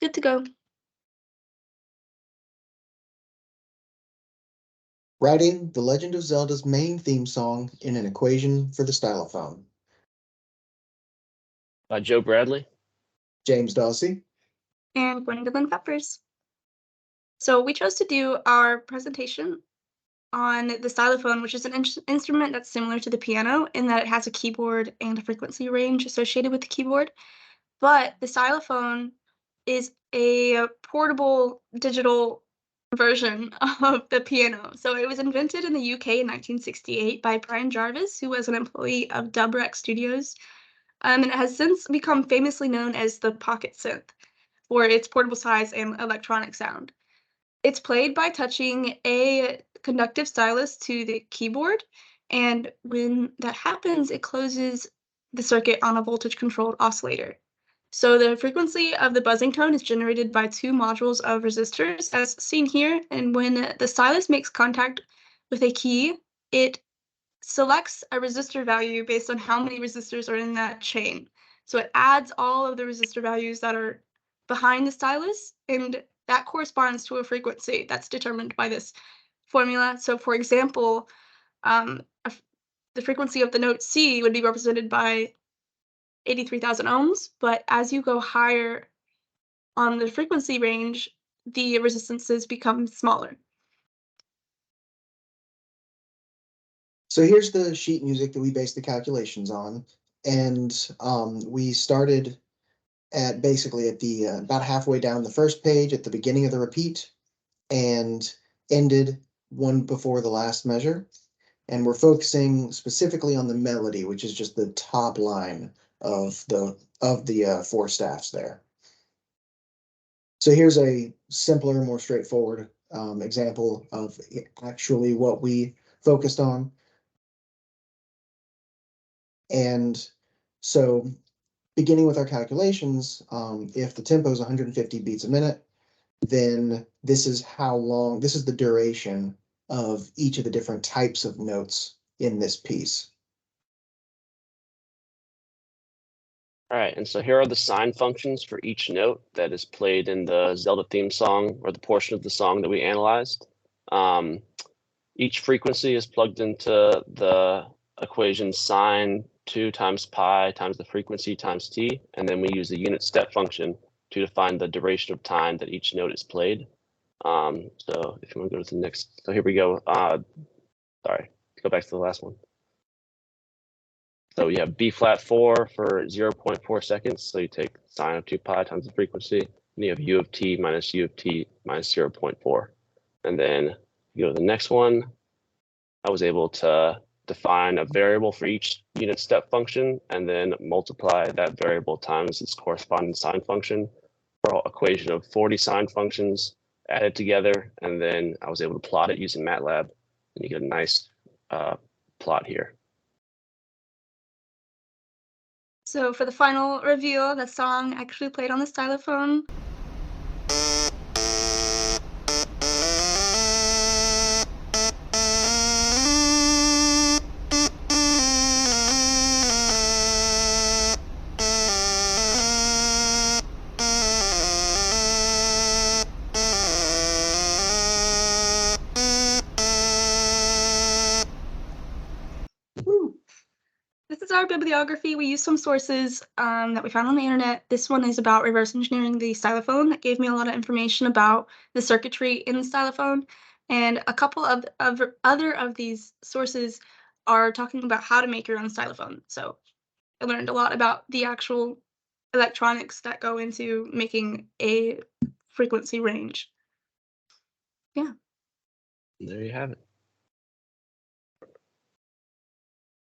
Good to go. Writing The Legend of Zelda's main theme song in an equation for the Stylophone. By Joe Bradley. James Dawsey. And Gwendolyn Peppers. So we chose to do our presentation on the Stylophone, which is an instrument that's similar to the piano in that it has a keyboard and a frequency range associated with the keyboard. But the Stylophone is a portable digital version of the piano. So it was invented in the UK in 1968 by Brian Jarvis, who was an employee of Dubrec Studios. And it has since become famously known as the pocket synth for its portable size and electronic sound. It's played by touching a conductive stylus to the keyboard, and when that happens, it closes the circuit on a voltage-controlled oscillator. So the frequency of the buzzing tone is generated by two modules of resistors, as seen here, and when the stylus makes contact with a key, it selects a resistor value based on how many resistors are in that chain. So it adds all of the resistor values that are behind the stylus, and that corresponds to a frequency that's determined by this formula. So for example, the frequency of the note C would be represented by 83,000 ohms, but as you go higher on the frequency range, the resistances become smaller. So here's the sheet music that we based the calculations on, and we started at basically at the about halfway down the first page at the beginning of the repeat, and ended one before the last measure. And we're focusing specifically on the melody, which is just the top line of the four staffs there. So here's a simpler, more straightforward example of actually what we focused on. And so beginning with our calculations, if the tempo is 150 beats a minute, then this is how long, this is the duration of each of the different types of notes in this piece. All right, and so here are the sine functions for each note that is played in the Zelda theme song, or the portion of the song that we analyzed. Each frequency is plugged into the equation sine 2 times pi times the frequency times t, and then we use the unit step function to define the duration of time that each note is played. So if you want to go to the next, so here we go. Sorry, go back to the last one. So you have B flat 4 for 0.4 seconds. So you take sine of 2 pi times the frequency, and you have U of t minus U of t minus 0.4. And then you go to the next one. I was able to define a variable for each unit step function and then multiply that variable times its corresponding sine function for an equation of 40 sine functions added together. And then I was able to plot it using MATLAB, and you get a nice plot here. So for the final review, the song actually played on the Stylophone. This is our bibliography. We used some sources that we found on the internet. This one is about reverse engineering the Stylophone. That gave me a lot of information about the circuitry in the Stylophone. And a couple of other of these sources are talking about how to make your own Stylophone. So I learned a lot about the actual electronics that go into making a frequency range. Yeah. There you have it.